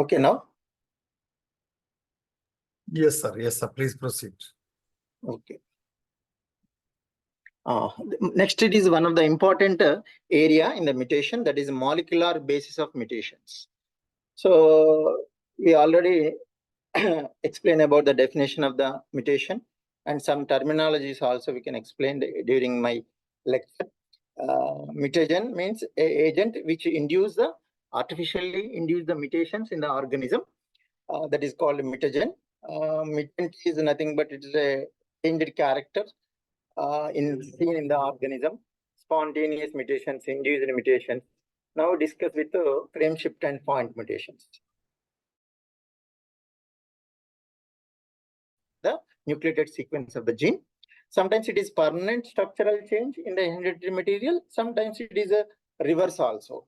Okay, now? Yes, sir. Yes, sir. Please proceed. Okay. Next, it is one of the important area in the mutation, that is molecular basis of mutations. So we already explained about the definition of the mutation, and some terminologies also we can explain during my lecture. Mutagen means a agent which artificially induce the mutations in the organism. That is called mutagen. Mutant is nothing but it is a changed character seen in the organism. Spontaneous mutations, induced mutations. Now discuss with frame shift and point mutations. The nucleotide sequence of the gene. Sometimes it is permanent structural change in the hereditary material. Sometimes it is a reverse also.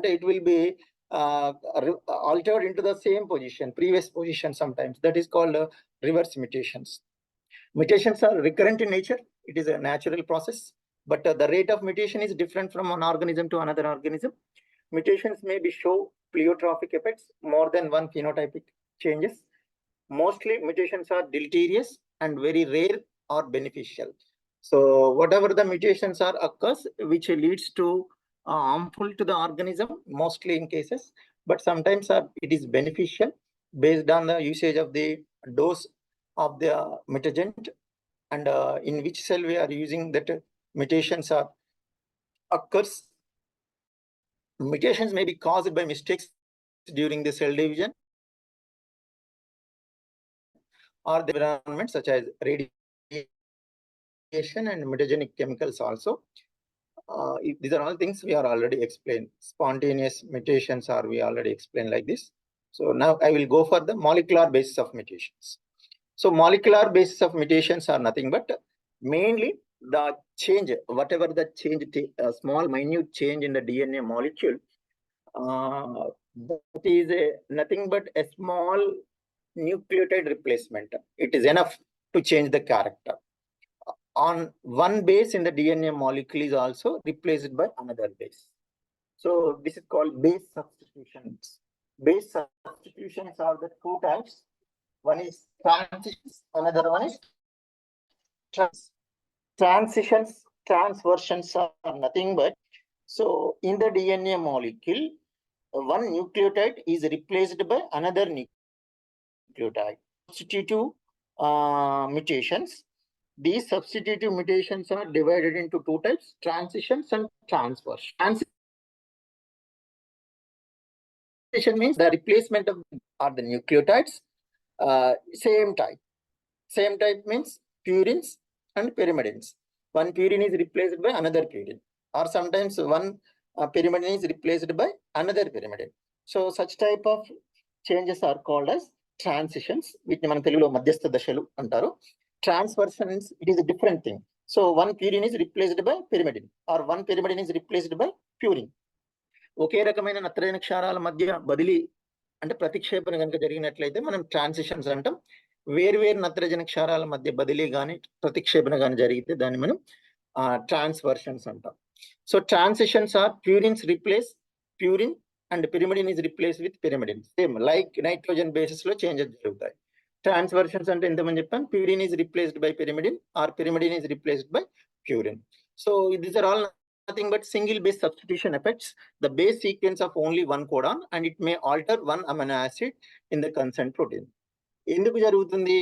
It will be altered into the same position, previous position sometimes. That is called reverse mutations. Mutations are recurrent in nature. It is a natural process, but the rate of mutation is different from one organism to another organism. Mutations may show pleiotropic effects, more than one phenotypic changes. Mostly mutations are deleterious and very rare or beneficial. So whatever the mutations are occurs, which leads to harmful to the organism, mostly in cases, but sometimes it is beneficial based on the usage of the dose of the mutagen and in which cell we are using that mutations occurs. Mutations may be caused by mistakes during the cell division or the environment such as radiation and mutagenic chemicals also. These are all things we are already explained. Spontaneous mutations are we already explained like this. So now I will go for the molecular basis of mutations. So molecular basis of mutations are nothing but mainly the change, whatever the change, small minute change in the DNA molecule, that is nothing but a small nucleotide replacement. It is enough to change the character. On one base in the DNA molecule is also replaced by another base. So this is called base substitutions. Base substitutions are the two types. One is transitions, another one is transitions. Transversions are nothing but, so in the DNA molecule, one nucleotide is replaced by another nucleotide. Substitutive mutations. These substitutive mutations are divided into two types: transitions and transversions. Transition means the replacement of the nucleotides, same type. Same type means purines and pyrimidines. One purine is replaced by another purine, or sometimes one pyrimidine is replaced by another pyrimidine. So such type of changes are called as transitions, which మనం తెలుగులో మధ్యస్థ దశలు అంటారు. Transversions, it is a different thing. So one purine is replaced by pyrimidine, or one pyrimidine is replaced by purine. ఒకే రకమైన నత్రజని క్షారాల మధ్య బదిలీ అంటే ప్రతిక్షేపణ కనుక జరిగినట్లయితే మనం ట్రాన్సిషన్స్ అంటాం. వేరు నత్రజని క్షారాల మధ్య బదిలీ కానీ ప్రతిక్షేపణ కానీ జరిగితే దాన్ని మనం ట్రాన్స్వర్షన్స్ అంటాం. So transitions are purines replace purine and pyrimidine is replace with pyrimidine. Same like nitrogen bases లో చేంజెస్ జరుగుతాయి. ట్రాన్స్వర్షన్స్ అంటే ఎంతమంది చెప్పాను, purine is replaced by pyrimidine or pyrimidine is replaced by purine. So these are all nothing but single base substitution affects the base sequence of only one codon and it may alter one amino acid in the concerned protein. ఎందుకు జరుగుతుంది?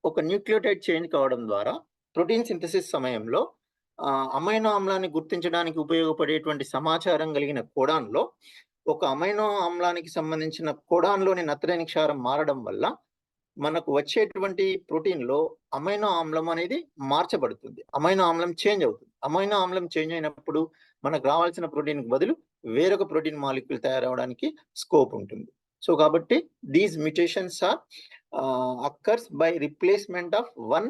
ఒక nucleotide change కావడం ద్వారా protein synthesis సమయంలో amino ఆమ్లాన్ని గుర్తించడానికి ఉపయోగపడేటువంటి సమాచారం కలిగిన కోడాన్లో ఒక అమైనో ఆమ్లానికి సంబంధించిన కోడాన్లోని నత్రజని క్షారం మారడం వల్ల మనకు వచ్చేటువంటి ప్రోటీన్ లో అమైనో ఆమ్లం అనేది మార్చబడుతుంది. అమైనో ఆమ్లం చేంజ్ అవుతుంది. అమైనో ఆమ్లం చేంజ్ అయినప్పుడు మనకు రావాల్సిన ప్రోటీన్ బదులు వేరొక ప్రోటీన్ మాలిక్యూల్ తయారవడానికి స్కోప్ ఉంటుంది. సో కాబట్టి these mutations are occurs by replacement of one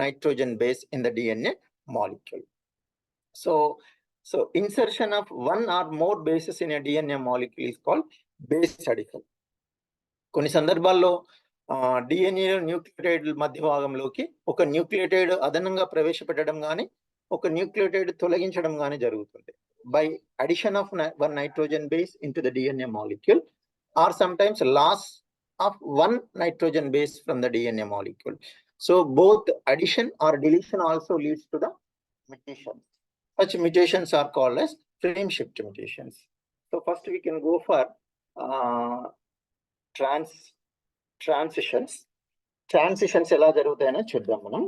nitrogen base in the DNA molecule. So insertion of one or more bases in a DNA molecule is called base addition. కొన్ని సందర్భాల్లో DNA nucleotide మధ్య భాగంలోకి ఒక nucleotide అదనంగా ప్రవేశపెట్టడం కానీ ఒక nucleotide తొలగించడం కానీ జరుగుతుంది. By addition of one nitrogen base into the DNA molecule, or sometimes loss of one nitrogen base from the DNA molecule. So both addition or deletion also leads to the mutation. Such mutations are called as frame shift mutations. So first we can go for transitions. Transitions ఎలా జరుగుతాయని చూద్దాం మనం.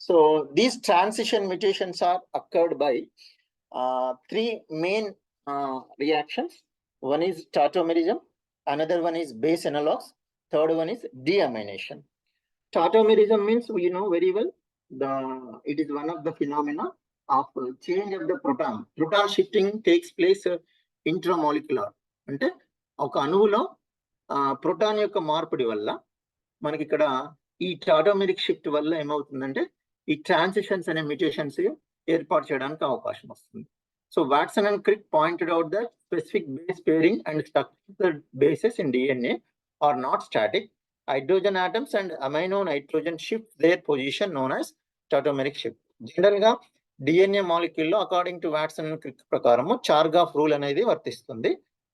So these transition mutations are occurred by three main reactions. One is tautomerism, another one is base analogs, third one is deamination. Tautomerism means we know very well it is one of the phenomena of change of the proton. Proton shifting takes place intramolecular. అంటే ఒక అణువులో proton యొక్క మార్పిడి వల్ల మనకి ఇక్కడ ఈ tautomeric shift వల్ల ఏమవుతుందంటే ఈ ట్రాన్సిషన్స్ అనే మ్యూటేషన్స్ ఏర్పాటు చేయడానికి అవకాశం వస్తుంది. So Watson and Crick pointed out that specific base pairing and structural bases in DNA are not static. Hydrogen atoms and amino nitrogen shift their position known as tautomeric shift. General గా DNA molecule లో according to Watson and Crick ప్రకారము చార్గాఫ్ rule అనేది వర్తిస్తుంది.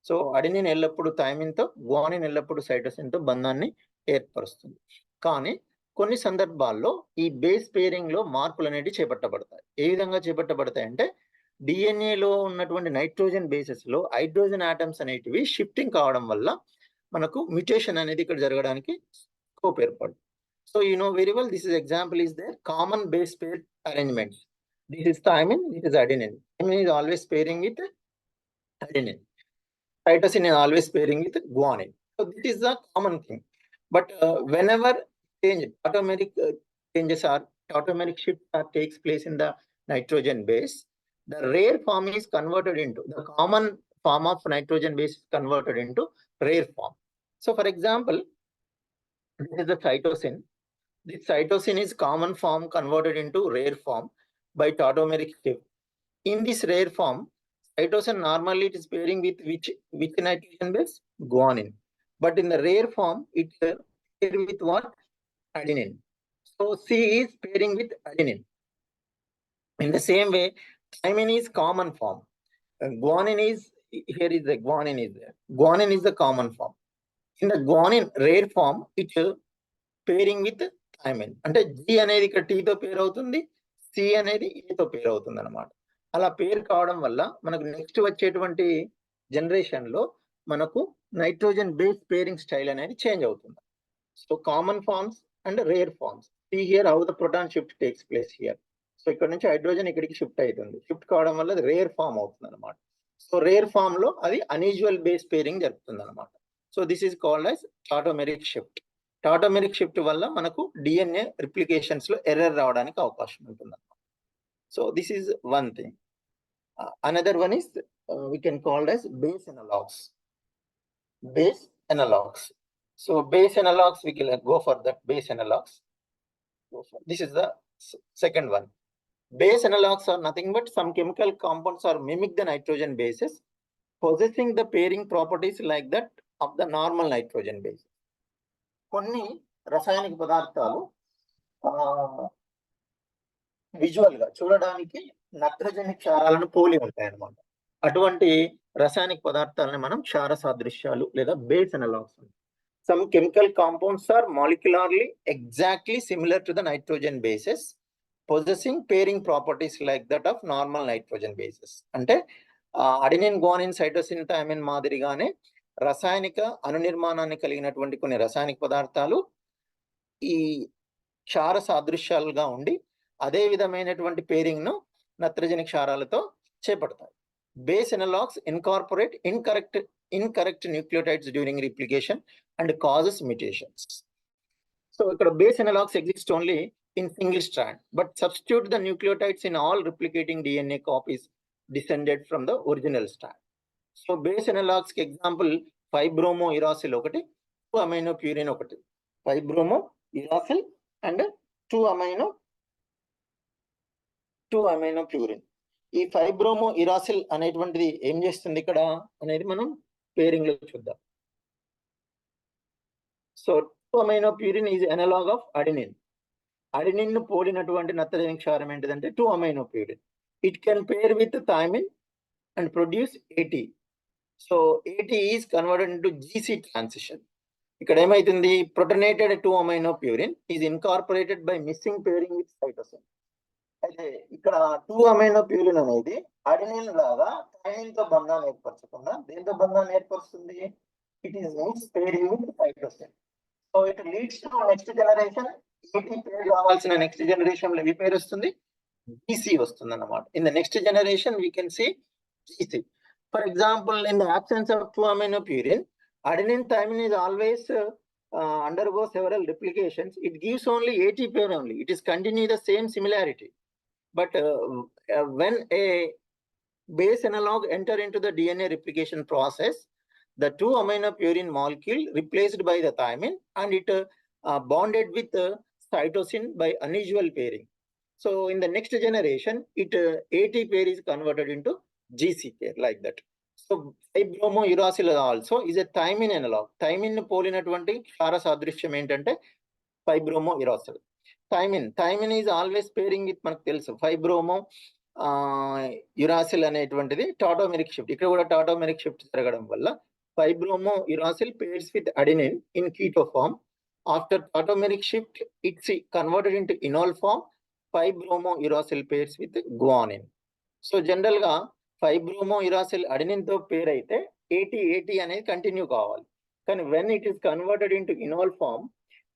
So adenine ఎల్లప్పుడు thymine తో, guanine ఎల్లప్పుడు cytosine తో బంధాన్ని ఏర్పరుస్తుంది. కానీ కొన్ని సందర్భాల్లో ఈ బేస్ పేరింగ్ లో మార్పులు అనేవి చేపట్టబడతాయి. ఏ విధంగా చేపట్టబడతాయి అంటే DNA లో ఉన్నటువంటి నైట్రోజన్ బేసెస్ లో హైడ్రోజన్ ఆటమ్స్ అనేటివి షిఫ్టింగ్ కావడం వల్ల మనకు మ్యూటేషన్ అనేది ఇక్కడ జరగడానికి స్కోప్ ఏర్పడుతుంది. So you know very well this is example is their common base pair arrangements. This is thymine, this is adenine. Thymine is always pairing with adenine. Cytosine is always pairing with guanine. So this is the common thing. But whenever tautomeric changes or tautomeric shift takes place in the nitrogen base, the rare form is converted into the common form of nitrogen base is converted into rare form. So for example, this is the cytosine. This cytosine is common form converted into rare form by tautomeric shift. In this rare form, cytosine normally it is pairing with which nitrogen base? Guanine. But in the rare form, it pairs with what? Adenine. So C is pairing with adenine. In the same way, thymine is common form. Guanine is, here is the guanine is there. Guanine is the common form. In the guanine rare form, it pairing with thymine. అంటే G అనేది ఇక్కడ T తో పేర్ అవుతుంది, C అనేది A తో పేర్ అవుతుంది అన్నమాట. అలా పేరు కావడం వల్ల మనకు నెక్స్ట్ వచ్చేటువంటి జనరేషన్ లో మనకు నైట్రోజన్ బేస్ పేరింగ్ స్టైల్ అనేది చేంజ్ అవుతుంది. So common forms and rare forms. See here how the proton shift takes place here. So ఇక్కడ నుంచి హైడ్రోజన్ ఇక్కడికి షిఫ్ట్ అవుతుంది. షిఫ్ట్ కావడం వల్ల అది రేర్ ఫామ్ అవుతుంది అనమాట. సో రేర్ ఫామ్ లో అది అన్యూజువల్ బేస్ పేరింగ్ జరుగుతుంది అనమాట. So this is called as tautomeric shift. Tautomeric shift వల్ల మనకు DNA రిప్లికేషన్స్ లో ఎర్రర్ రావడానికి అవకాశం ఉంటుంది అనమాట. So this is one thing. Another one is we can call as base analogs. Base analogs. So base analogs, we can go for that base analogs. This is the second one. Base analogs are nothing but some chemical compounds are mimic the nitrogen bases, possessing the pairing properties like that of the normal nitrogen base. కొన్ని రసాయనిక పదార్థాలు visual గా చూడడానికి నత్రజని క్షారాలను పోలి ఉంటాయి అన్నమాట. అటువంటి రసాయనిక పదార్థాలను మనం క్షార సాదృశ్యాలు లేదా base analogs. Some chemical compounds are molecularly exactly similar to the nitrogen bases, possessing pairing properties like that of normal nitrogen bases. అంటే అడెనిన్, గ్వానిన్, సైటోసిన్, థైమిన్ మాదిరిగానే రసాయనిక అనునిర్మాణాన్ని కలిగినటువంటి కొన్ని రసాయనిక పదార్థాలు ఈ క్షార సాదృశ్యాలుగా ఉండి అదే విధమైనటువంటి పేరింగ్ ను నత్రజని క్షారాలతో చేపడతాయి. Base analogs incorporate incorrect nucleotides during replication and causes mutations. So ఇక్కడ base analogs exist only in single strand, but substitute the nucleotides in all replicating DNA copies descended from the original strand. So base analogs కి example five bromo uracil ఒకటి, 2 amino purine ఒకటి. Five bromo uracil and 2 amino purine. ఈ five bromo ఇరాసిల్ అనేటువంటిది ఏం చేస్తుంది ఇక్కడ అనేది మనం పేరింగ్ లో చూద్దాం. So 2 amino purine is analogue of adenine. Adenine ను పోలినటువంటి నత్రజని క్షారం ఏంటిదంటే 2 amino purine. It can pair with thymine and produce AT. So AT is converted into GC transition. ఇక్కడ ఏమైతుంది, protonated 2-aminopurine is incorporated by missing pairing with cytosine. అయితే ఇక్కడ 2-aminopurine అనేది అడెనిన్ లాగా థైమిన్ తో బంధాన్ని ఏర్పరచకుండా దేంతో బంధాన్ని ఏర్పరుస్తుంది, it is mix pairing with cytosine. So it leads to next generation. AT పేరు కావాల్సిన నెక్స్ట్ జనరేషన్ లో ఏ పేరు వస్తుంది, GC వస్తుంది అన్నమాట. In the next generation we can see GC. For example, in the absence of 2-aminopurine, adenine thymine is always undergo several replications. It gives only AT pair only. It is continue the same similarity. But when a base analog enter into the DNA replication process, the 2-aminopurine molecule replaced by the thymine and it bonded with cytosine by unusual pairing. So in the next generation, AT pair is converted into GC pair like that. So five bromouracil also is a thymine analog. Thymine పోలినటువంటి క్షార సాదృశ్యం ఏంటంటే five bromouracil. Thymine is always pairing with, మనకు తెలుసు five bromo uracil అనేటువంటిది tautomeric shift. ఇక్కడ కూడా tautomeric shift జరగడం వల్ల five bromouracil pairs with adenine in keto form. After tautomeric shift it's converted into enol form. Five bromouracil pairs with guanine. So general గా five bromouracil adenine తో పేర్ అయితే AT అనేది కంటిన్యూ కావాలి. కానీ when it is converted into enol form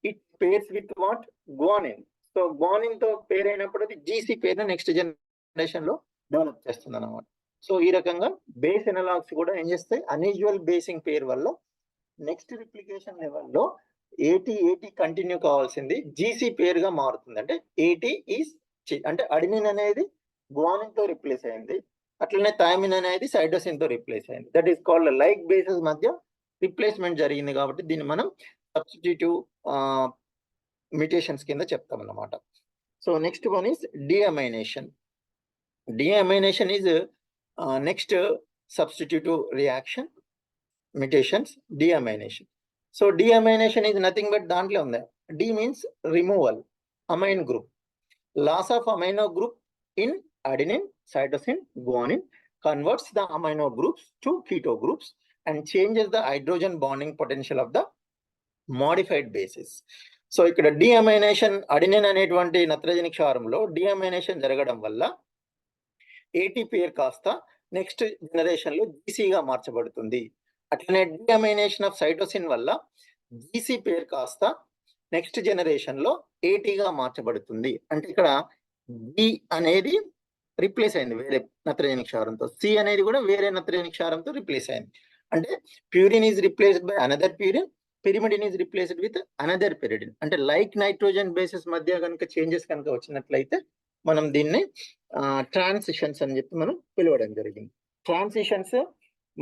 it pairs with what, guanine. So guanine తో pair అయినప్పుడు అది GC పేరు నెక్స్ట్ జనరేషన్ లో డెవలప్ చేస్తుంది అన్నమాట. సో ఈ రకంగా బేస్ ఎనలాగ్స్ కూడా ఏం చేస్తాయి, అన్యూజువల్ బేసింగ్ పేర్ వల్ల నెక్స్ట్ రిప్లికేషన్ లెవెల్లో AT కంటిన్యూ కావాల్సింది GC పేరుగా మారుతుంది. అంటే AT ఈస్ అంటే అడెనిన్ అనేది గువానిన్ తో రిప్లేస్ అయింది, అట్లనే థైమిన్ అనేది సైటోసిన్ తో రిప్లేస్ అయింది. That is called like bases మధ్య రిప్లేస్మెంట్ జరిగింది కాబట్టి దీన్ని మనం సబ్స్టిట్యూటివ్ మ్యూటేషన్స్ కింద చెప్తాం అన్నమాట. So next one is deamination. Deamination is next substitutive reaction mutations, deamination. So deamination is nothing but దాంట్లో ఉంది, de means removal amine group. Loss of amino group in adenine, cytosine, guanine converts the amino groups to keto groups and changes the hydrogen bonding potential of the modified bases. So ఇక్కడ డిఅమైనేషన్, adenine అనేటువంటి నత్రజని క్షారంలో డిఅమైనేషన్ జరగడం వల్ల AT పేర్ కాస్త next generation లో GC గా మార్చబడుతుంది. అట్లనే డిఅమైనేషన్ ఆఫ్ సైటోసిన్ వల్ల GC పేర్ కాస్త నెక్స్ట్ జనరేషన్ లో AT గా మార్చబడుతుంది. అంటే ఇక్కడ D అనేది రిప్లేస్ అయింది వేరే నత్రజని క్షారంతో, C అనేది కూడా వేరే నత్రజని క్షారంతో రిప్లేస్ అయింది. అంటే purine is replaced by another purine, pyrimidine is replaced with another pyridine. అంటే లైక్ నైట్రోజన్ బేసెస్ మధ్య కనుక చేంజెస్ కనుక వచ్చినట్లయితే మనం దీన్ని ట్రాన్సిషన్స్ అని చెప్పి మనం పిలవడం జరిగింది. ట్రాన్సిషన్స్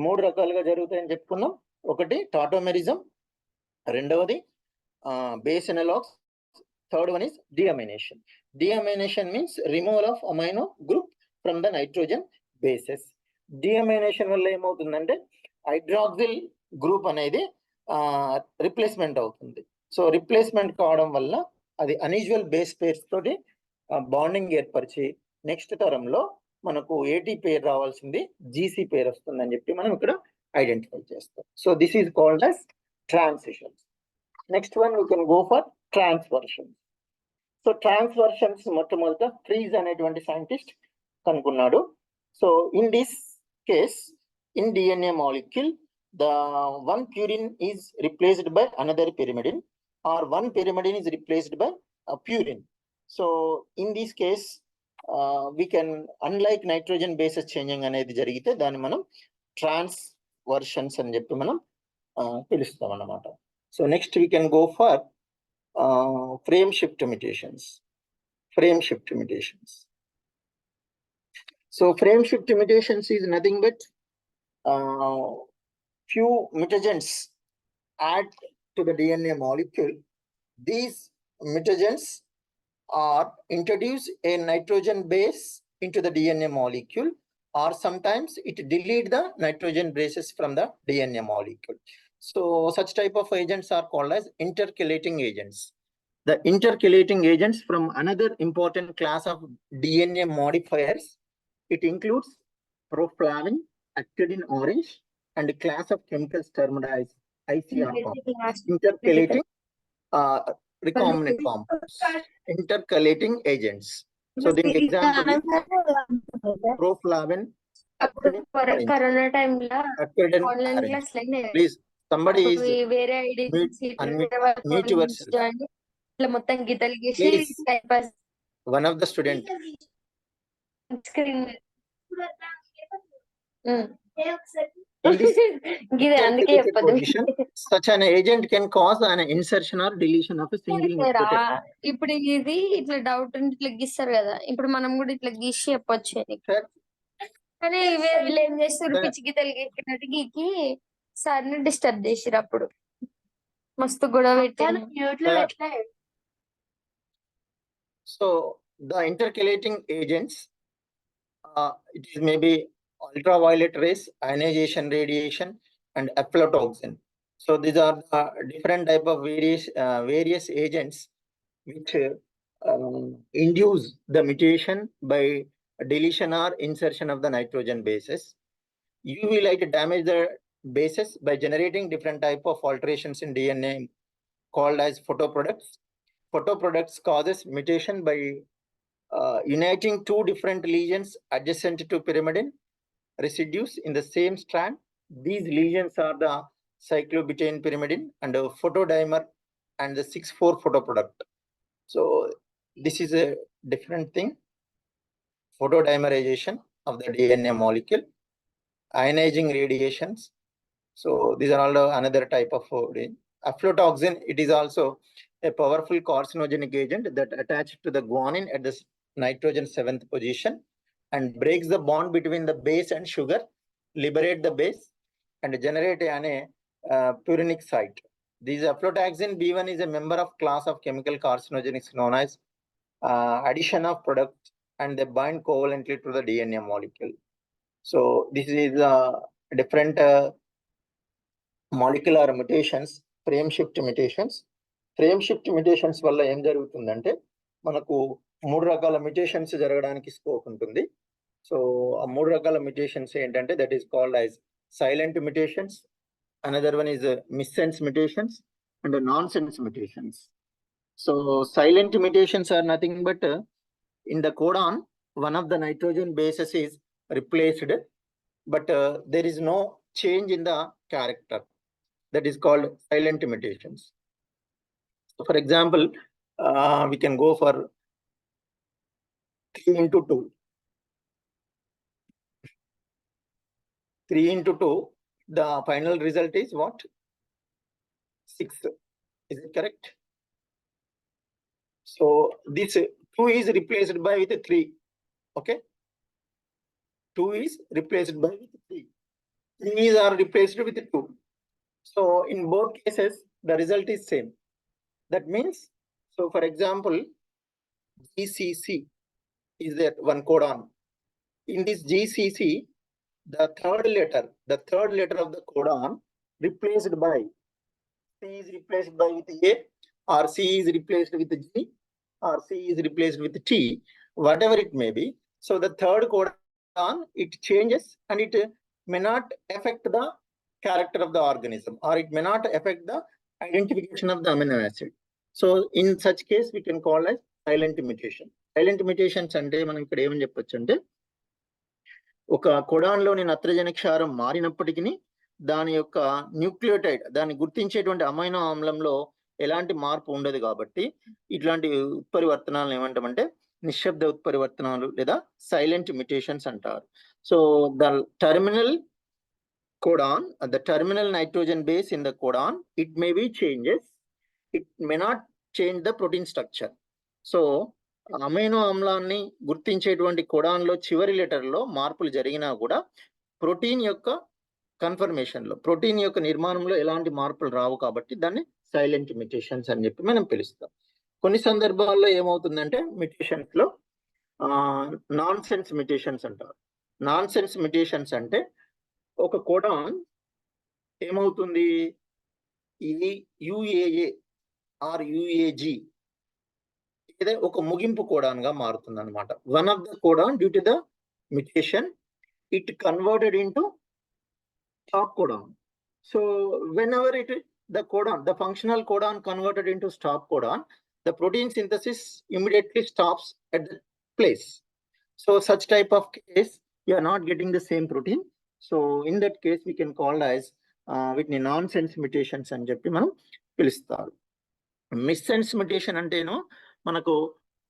3 రకాలుగా జరుగుతాయని చెప్పుకున్నాం. ఒకటి టాటోమెరిజం, రెండవది base analogs, third one is deamination. Deamination means removal of amino group from the nitrogen bases. Deamination వల్ల ఏమవుతుందంటే హైడ్రాక్సిల్ గ్రూప్ అనేది రిప్లేస్మెంట్ అవుతుంది. సో రిప్లేస్మెంట్ కావడం వల్ల అది అన్యూజువల్ బేస్ పేర్స్ తోటి బాండింగ్ ఏర్పరిచి నెక్స్ట్ తరంలో మనకు AT పేర్ రావాల్సింది GC పేర్ వస్తుందని చెప్పి మనం ఇక్కడ ఐడెంటిఫై చేస్తాం. So this is called as transitions. Next one we can go for transversions. So transversions మొట్టమొదట ఫ్రీజ్ అనేటువంటి సైంటిస్ట్ కనుక్కున్నాడు. So in this case in DNA molecule the one purine is replaced by another pyrimidine or one pyrimidine is replaced by a purine. So in this case we can, unlike nitrogen bases changing అనేది జరిగితే దాన్ని మనం ట్రాన్స్వర్షన్స్ అని చెప్పి మనం పిలుస్తాం అన్నమాట. So next we can go for frame shift mutations. So frame shift mutations is nothing but few mutagens add to the DNA molecule. These mutagens are introduce a nitrogen base into the DNA molecule, or sometimes it delete the nitrogen bases from the DNA molecule. So such type of agents are called as intercalating agents. The intercalating agents from another important class of DNA modifiers, it includes proflavin acted in orange and class of chemicals termed as ICR Class. compounds. Intercalating recombinant compounds. Intercalating agents. So the example is proflavin, అప్పుడు orange, corona టైంలో occurred in online orange. Class line Please, somebody is వేరే mute yourself. ఇట్లా మొత్తం గీతలు గీసి Please. Time pass One of the student. Screen In this గిదే అందుకే intercalated చెప్పదు position, such an agent can cause an insertion or deletion of a single nucleotide. ఇప్పుడు ఇది ఇట్లా డౌట్ ఉంటే ఇట్లా గీస్తారు కదా ఇప్పుడు మనం కూడా ఇట్లా గీసి చెప్పొచ్చు ఇది. Sir, కానీ వీళ్ళు ఏం చేస్తారు Sir. పిచ్చి గీతలు గీసినట్టు గీకి సార్ ని డిస్టర్బ్ చేసిరు అప్పుడు మస్తు గొడవ పెట్టాను Sir. So the intercalating agents, it is maybe ultraviolet rays, ionization radiation, and aflatoxin. So these are the different type of various agents which induce the mutation by deletion or insertion of the nitrogen bases. UV light damage the bases by generating different type of alterations in DNA called as photoproducts. Photoproducts causes mutation by uniting two different lesions adjacent to pyrimidine residues in the same strand. These lesions are the cyclobutane pyrimidine and the photodimer and the 6,4 photoproduct. So this is a different thing. Photodimerization of the DNA molecule, ionizing radiations. So these are all another type of aflatoxin. It is also a powerful carcinogenic agent that attached to the guanine at the nitrogen 7th position and breaks the bond between the base and sugar, liberate the base and generate an purinic site. This aflatoxin B1 is a member of class of chemical carcinogenics known as addition of products, and they bind covalently to the DNA molecule. So this is different molecular mutations, frame shift mutations. Frame shift mutations వల్ల ఏం జరుగుతుందంటే మనకు 3 రకాల mutations జరగడానికి scope ఉంటుంది. So ఆ 3 రకాల mutations ఏంటంటే that is called as silent mutations, another one is missense mutations and nonsense mutations. So silent mutations are nothing but in the codon one of the nitrogen bases is replaced, but there is no change in the character. That is called silent mutations. So for example, we can go for 3 into 2. 3 into 2, the final result is what? 6. Is it correct? So this 2 is replaced by with 3. Okay. 2 is replaced by with 3. 3 are replaced with 2. So in both cases, the result is same. That means, so for example, GCC is there one codon. In this GCC, the third letter of the codon replaced by C is replaced by with A, or C is replaced with G, or C is replaced with T, whatever it may be. So the third codon, it changes and it may not affect the character of the organism, or it may not affect the identification of the amino acid. So in such case, we can call as silent mutation. Silent mutations అంటే మనం ఇక్కడ ఏమని చెప్పొచ్చు అంటే ఒక కొడాన్లోని నత్రజని క్షారం మారినప్పటికీ దాని యొక్క న్యూక్లియోటైడ్, దాన్ని గుర్తించేటువంటి అమైనో ఆమ్లంలో ఎలాంటి మార్పు ఉండదు కాబట్టి ఇట్లాంటి ఉత్పరివర్తనాలను ఏమంటామంటే నిశ్శబ్ద ఉత్పరివర్తనాలు లేదా సైలెంట్ మ్యుటేషన్స్ అంటారు. So the terminal codon, the terminal nitrogen base in the codon, it may be changes, it may not change the protein structure. So amino ఆమ్లాన్ని గుర్తించేటువంటి కోడాన్ లో చివరి లెటర్ లో మార్పులు జరిగినా కూడా ప్రోటీన్ యొక్క కన్ఫర్మేషన్ లో, ప్రోటీన్ యొక్క నిర్మాణంలో ఎలాంటి మార్పులు రావు కాబట్టి దాన్ని సైలెంట్ మ్యుటేషన్స్ అని చెప్పి మనం పిలుస్తాం. కొన్ని సందర్భాల్లో ఏమవుతుందంటే మ్యుటేషన్స్ లో నాన్ సెన్స్ మ్యుటేషన్స్ అంటారు. నాన్ సెన్స్ మ్యుటేషన్స్ అంటే ఒక కోడాన్ ఏమవుతుంది, ఇది యుఏఏ ఆర్ యుఏజి ఇదే ఒక ముగింపు కోడాన్ గా మారుతుంది అనమాట. One of the codon due to the mutation it converted into stop codon. So whenever the codon, the functional codon converted into stop codon, the protein synthesis immediately stops at the place. So such type of case, you are not getting the same protein. So in that case, we can call as వీటిని non sense mutations అని చెప్పి మనం పిలుస్తారు. Miss sense mutation అంటేనో మనకు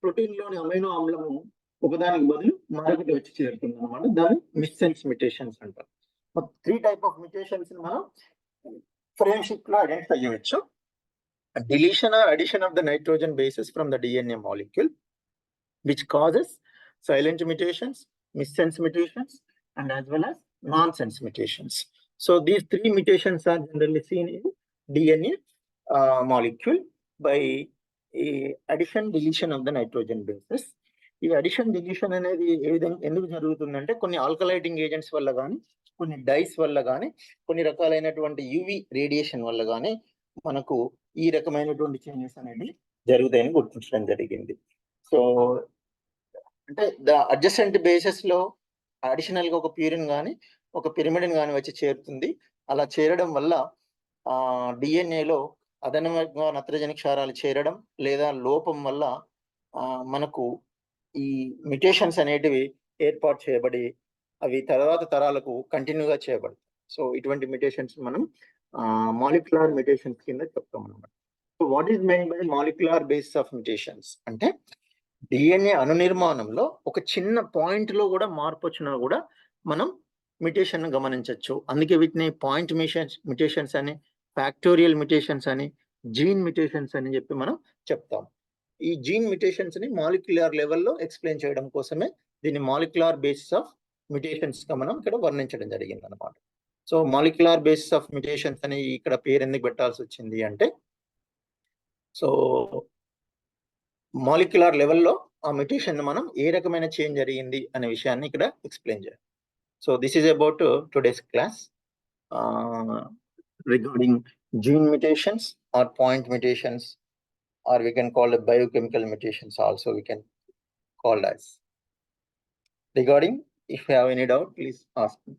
protein లోని amino ఆమ్లము ఒకదానికి బదులు మరొకటి వచ్చి చేరుతుంది అనమాట. దాన్ని మిస్ సెన్స్ మ్యుటేషన్స్ అంటారు. 3 type of mutations మనం ఫ్రేమ్షిప్ లో ఐడెంటిఫై చేయవచ్చు. Deletion or addition of the nitrogen bases from the DNA molecule, which causes silent mutations, missense mutations, and as well as nonsense mutations. So these 3 mutations are generally seen in DNA molecule by addition deletion of the nitrogen bases. ఈ addition deletion అనేది ఏ విధంగా ఎందుకు జరుగుతుందంటే కొన్ని alkylating agents వల్ల కానీ, కొన్ని dice వల్ల కానీ, కొన్ని రకాలైనటువంటి యూవి రేడియేషన్ వల్ల కానీ మనకు ఈ రకమైనటువంటి చేంజెస్ అనేది జరుగుతాయని గుర్తించడం జరిగింది. సో అంటే ద అడ్జసెంట్ బేసెస్ లో అడిషనల్ గా ఒక ప్యూరిన్ కానీ ఒక పిరిమిడిన్ కానీ వచ్చి చేరుతుంది. అలా చేరడం వల్ల డిఎన్ఏలో అదనంగా నత్రజని క్షారాలు చేరడం లేదా లోపం వల్ల మనకు ఈ మ్యుటేషన్స్ అనేటివి ఏర్పాటు చేయబడి అవి తర్వాత తరాలకు కంటిన్యూగా చేయబడతాయి. సో ఇటువంటి మ్యుటేషన్స్ మనం మాలిక్యులర్ మ్యుటేషన్స్ కింద చెప్తాం అన్నమాట. So what is main by molecular basis of mutations అంటే డిఎన్ఏ అనునిర్మాణంలో ఒక చిన్న పాయింట్ లో కూడా మార్పు వచ్చినా కూడా మనం మ్యుటేషన్ గమనించవచ్చు. అందుకే వీటిని పాయింట్ మ్యుటేషన్స్ అని, ఫ్యాక్టోరియల్ మ్యుటేషన్స్ అని, జీన్ మ్యుటేషన్స్ అని చెప్పి మనం చెప్తాం. ఈ జీన్ మ్యుటేషన్స్ ని మాలిక్యులర్ లెవెల్లో ఎక్స్ప్లెయిన్ చేయడం కోసమే దీన్ని మాలిక్యులర్ బేసిస్ ఆఫ్ మ్యుటేషన్స్ గా మనం ఇక్కడ వర్ణించడం జరిగింది అనమాట. So molecular basis of mutations అని ఇక్కడ పేరు ఎందుకు పెట్టాల్సి వచ్చింది అంటే, సో మాలిక్యులర్ లెవెల్లో ఆ మ్యుటేషన్ మనం ఏ రకమైన చేంజ్ జరిగింది అనే విషయాన్ని ఇక్కడ ఎక్స్ప్లెయిన్ చేయాలి. So this is about today's class regarding gene mutations or point mutations, or we can call it biochemical mutations also we can call as. Regarding, if you have any doubt, please ask me.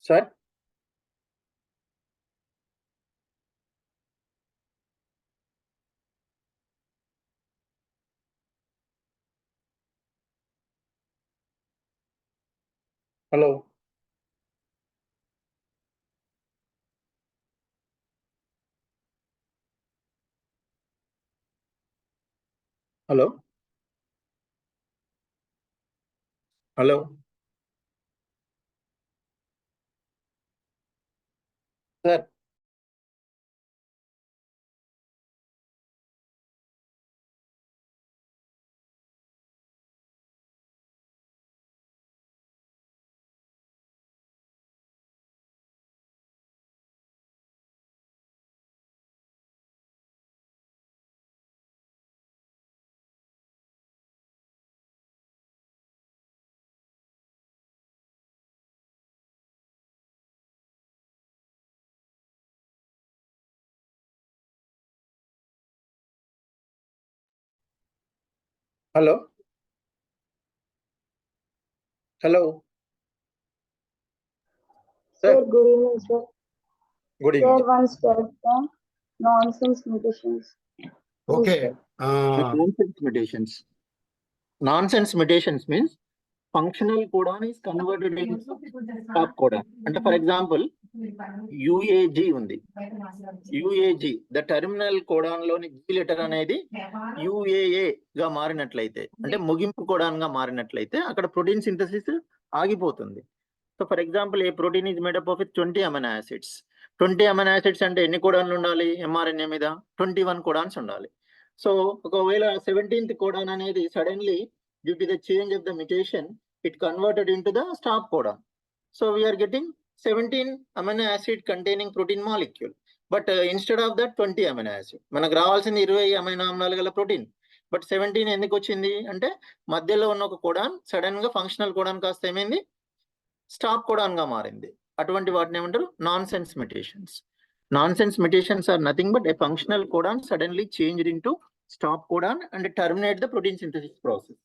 Sir? Hello? Hello? Hello? Sir? Hello? Hello? Sir, good evening, sir. Good Sir, evening. once the nonsense mutations. Okay. Nonsense mutations. Nonsense mutations means functional codon is converted into stop codon. And for example, UAG ఉంది. UAG, the terminal codon లోని G letter అనేది UAA గా మారినట్లయితే, అంటే ముగింపు codon గా మారినట్లయితే అక్కడ protein synthesis ఆగిపోతుంది. So for example A protein is made up of 20 amino acids. 20 amino acids అంటే ఎన్ని కోడాన్లు ఉండాలి ఎంఆర్ఎన్ఏ మీద? 21 కోడాన్స్ ఉండాలి. సో ఒకవేళ 17th కోడాన్ అనేది suddenly due to the change of the mutation it converted into the stop codon. So we are getting 17 amino acid containing protein molecule. But instead of that 20 amino acid. మనకు రావాల్సింది 20 amino ఆమ్లాలు గల protein. But 17 ఎందుకు వచ్చింది అంటే మధ్యలో ఉన్న ఒక కోడాన్ సడన్ గా ఫంక్షనల్ కోడాన్ కాస్త ఏమైంది? స్టాప్ కోడాన్ గా మారింది. అటువంటి వాటిని ఏమంటారు? Nonsense mutations. Nonsense mutations are nothing but a functional codon suddenly changed into stop codon and terminate the protein synthesis process.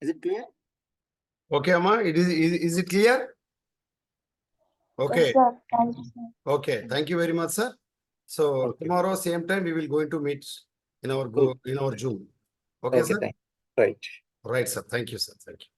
Is it clear? Okay, Amma, is it clear? Okay, Yes, sir. Thank you, sir. okay. Thank you very much, sir. So Okay. tomorrow, same time, we will going to meet in our Good. in our Zoom. Okay, sir? Right. Right, sir. Thank you, sir. Thank you.